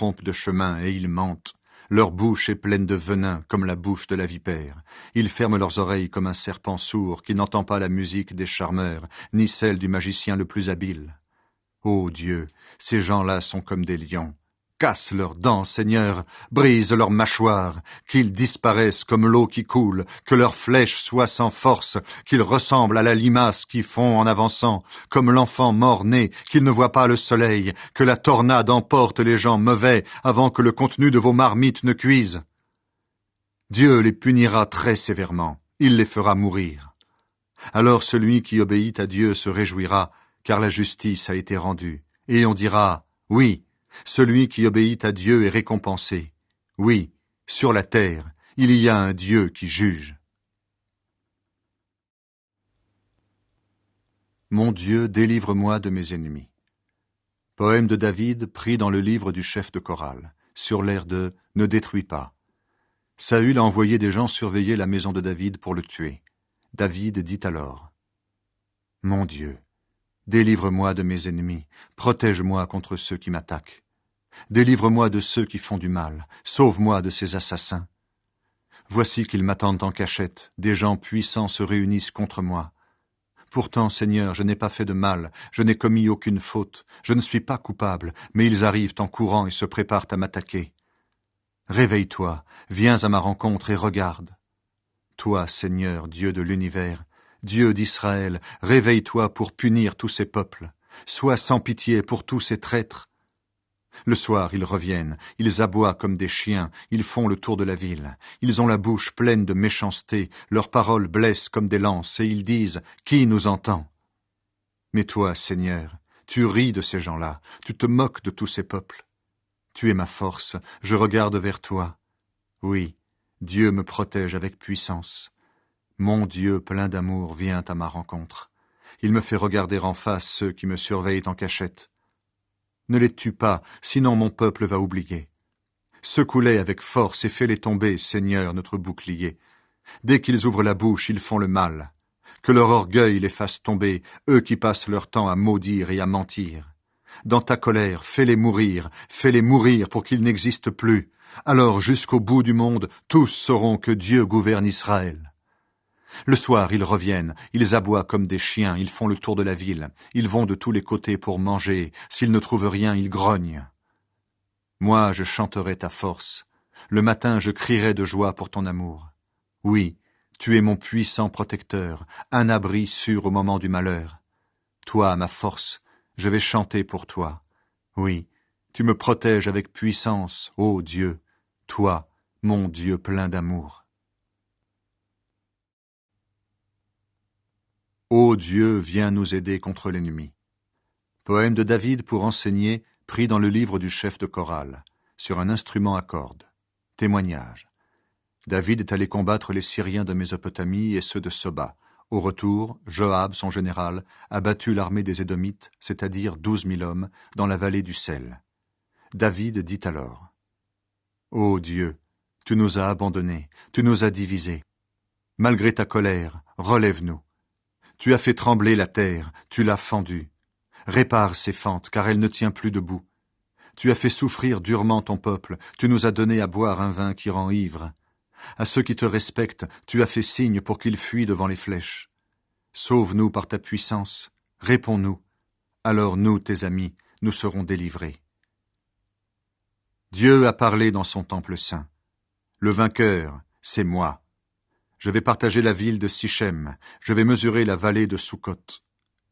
trompent de chemin et ils mentent. Leur bouche est pleine de venin comme la bouche de la vipère. Ils ferment leurs oreilles comme un serpent sourd qui n'entend pas la musique des charmeurs, ni celle du magicien le plus habile. Ô Dieu, ces gens-là sont comme des lions. Casse leurs dents, Seigneur, brise leurs mâchoires, qu'ils disparaissent comme l'eau qui coule, que leurs flèches soient sans force, qu'ils ressemblent à la limace qui fond en avançant, comme l'enfant mort-né, qu'ils ne voient pas le soleil, que la tornade emporte les gens mauvais avant que le contenu de vos marmites ne cuise. Dieu les punira très sévèrement, il les fera mourir. Alors celui qui obéit à Dieu se réjouira, car la justice a été rendue, et on dira, oui, celui qui obéit à Dieu est récompensé. Oui, sur la terre, il y a un Dieu qui juge. Mon Dieu, délivre-moi de mes ennemis. Poème de David pris dans le livre du chef de chorale, sur l'air de « Ne détruis pas ». Saül a envoyé des gens surveiller la maison de David pour le tuer. David dit alors « Mon Dieu, délivre-moi de mes ennemis, protège-moi contre ceux qui m'attaquent. Délivre-moi de ceux qui font du mal, sauve-moi de ces assassins. Voici qu'ils m'attendent en cachette, des gens puissants se réunissent contre moi. Pourtant, Seigneur, je n'ai pas fait de mal, je n'ai commis aucune faute, je ne suis pas coupable, mais ils arrivent en courant et se préparent à m'attaquer. Réveille-toi, viens à ma rencontre et regarde. Toi, Seigneur, Dieu de l'univers, Dieu d'Israël, réveille-toi pour punir tous ces peuples. Sois sans pitié pour tous ces traîtres. Le soir, ils reviennent, ils aboient comme des chiens, ils font le tour de la ville. Ils ont la bouche pleine de méchanceté, leurs paroles blessent comme des lances, et ils disent « Qui nous entend ?» Mais toi, Seigneur, tu ris de ces gens-là, tu te moques de tous ces peuples. Tu es ma force, je regarde vers toi. Oui, Dieu me protège avec puissance. Mon Dieu plein d'amour vient à ma rencontre. Il me fait regarder en face ceux qui me surveillent en cachette. Ne les tue pas, sinon mon peuple va oublier. Secoue-les avec force et fais-les tomber, Seigneur, notre bouclier. Dès qu'ils ouvrent la bouche, ils font le mal. Que leur orgueil les fasse tomber, eux qui passent leur temps à maudire et à mentir. Dans ta colère, fais-les mourir pour qu'ils n'existent plus. Alors, jusqu'au bout du monde, tous sauront que Dieu gouverne Israël. Le soir, ils reviennent, ils aboient comme des chiens, ils font le tour de la ville, ils vont de tous les côtés pour manger, s'ils ne trouvent rien, ils grognent. Moi, je chanterai ta force, le matin je crierai de joie pour ton amour. Oui, tu es mon puissant protecteur, un abri sûr au moment du malheur. Toi, ma force, je vais chanter pour toi. Oui, tu me protèges avec puissance, ô Dieu, toi, mon Dieu plein d'amour. Ô Dieu, viens nous aider contre l'ennemi. Poème de David pour enseigner, pris dans le livre du chef de chorale, sur un instrument à cordes. Témoignage. David est allé combattre les Syriens de Mésopotamie et ceux de Soba. Au retour, Joab, son général, a battu l'armée des Édomites, c'est-à-dire 12 000 hommes, dans la vallée du Sel. David dit alors « Ô Dieu, tu nous as abandonnés, tu nous as divisés. Malgré ta colère, relève-nous. Tu as fait trembler la terre, tu l'as fendue. Répare ses fentes, car elle ne tient plus debout. Tu as fait souffrir durement ton peuple, tu nous as donné à boire un vin qui rend ivre. À ceux qui te respectent, tu as fait signe pour qu'ils fuient devant les flèches. Sauve-nous par ta puissance, réponds-nous. Alors nous, tes amis, nous serons délivrés. Dieu a parlé dans son temple saint. Le vainqueur, c'est moi. Je vais partager la ville de Sichem, je vais mesurer la vallée de Sukkot.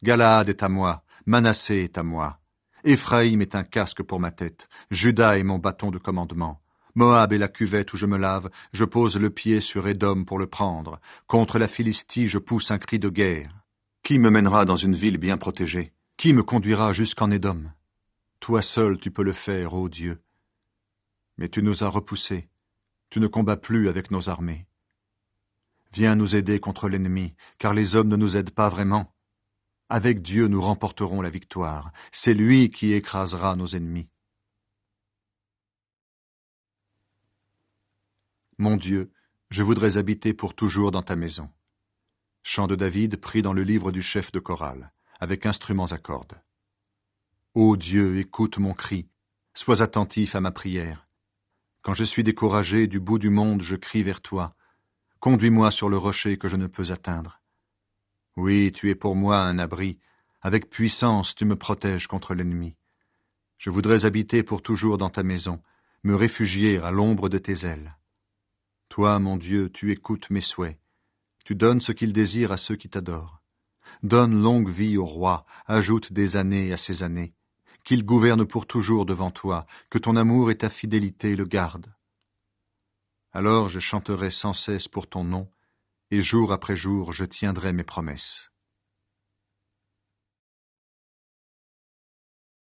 Galaad est à moi, Manassé est à moi. Éphraïm est un casque pour ma tête, Juda est mon bâton de commandement. Moab est la cuvette où je me lave, je pose le pied sur Édom pour le prendre. Contre la Philistie, je pousse un cri de guerre. Qui me mènera dans une ville bien protégée? Qui me conduira jusqu'en Édom? Toi seul tu peux le faire, ô Dieu. Mais tu nous as repoussés, tu ne combats plus avec nos armées. Viens nous aider contre l'ennemi, car les hommes ne nous aident pas vraiment. Avec Dieu nous remporterons la victoire, c'est lui qui écrasera nos ennemis. Mon Dieu, je voudrais habiter pour toujours dans ta maison. Chant de David pris dans le livre du chef de chorale, avec instruments à cordes. Ô Dieu, écoute mon cri, sois attentif à ma prière. Quand je suis découragé, du bout du monde, je crie vers toi. Conduis-moi sur le rocher que je ne peux atteindre. Oui, tu es pour moi un abri. Avec puissance, tu me protèges contre l'ennemi. Je voudrais habiter pour toujours dans ta maison, me réfugier à l'ombre de tes ailes. Toi, mon Dieu, tu écoutes mes souhaits. Tu donnes ce qu'il désire à ceux qui t'adorent. Donne longue vie au roi, ajoute des années à ses années. Qu'il gouverne pour toujours devant toi, que ton amour et ta fidélité le gardent. Alors je chanterai sans cesse pour ton nom, et jour après jour je tiendrai mes promesses.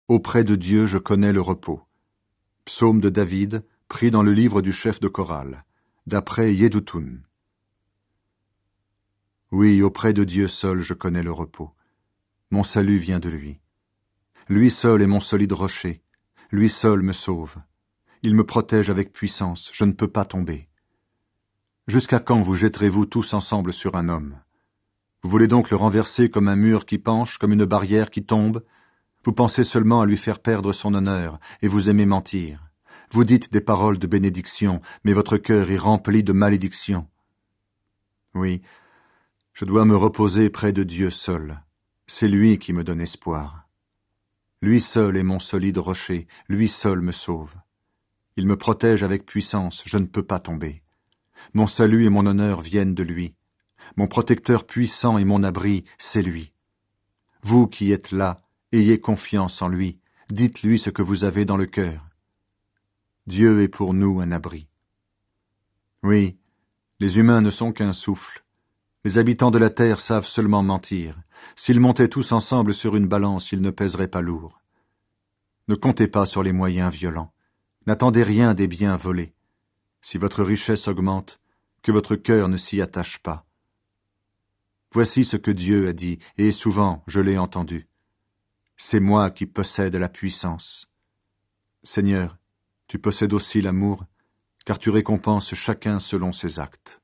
Auprès de Dieu je connais le repos. Psaume de David, pris dans le livre du chef de chorale, d'après Yedutun. Oui, auprès de Dieu seul je connais le repos. Mon salut vient de lui. Lui seul est mon solide rocher. Lui seul me sauve. Il me protège avec puissance, je ne peux pas tomber. Jusqu'à quand vous jetterez-vous tous ensemble sur un homme? Vous voulez donc le renverser comme un mur qui penche, comme une barrière qui tombe? Vous pensez seulement à lui faire perdre son honneur, et vous aimez mentir. Vous dites des paroles de bénédiction, mais votre cœur est rempli de malédiction. Oui, je dois me reposer près de Dieu seul. C'est lui qui me donne espoir. Lui seul est mon solide rocher, lui seul me sauve. Il me protège avec puissance, je ne peux pas tomber. Mon salut et mon honneur viennent de lui. Mon protecteur puissant et mon abri, c'est lui. Vous qui êtes là, ayez confiance en lui, dites-lui ce que vous avez dans le cœur. Dieu est pour nous un abri. Oui, les humains ne sont qu'un souffle. Les habitants de la terre savent seulement mentir. S'ils montaient tous ensemble sur une balance, ils ne pèseraient pas lourd. Ne comptez pas sur les moyens violents. N'attendez rien des biens volés. Si votre richesse augmente, que votre cœur ne s'y attache pas. Voici ce que Dieu a dit, et souvent je l'ai entendu. C'est moi qui possède la puissance. Seigneur, tu possèdes aussi l'amour, car tu récompenses chacun selon ses actes.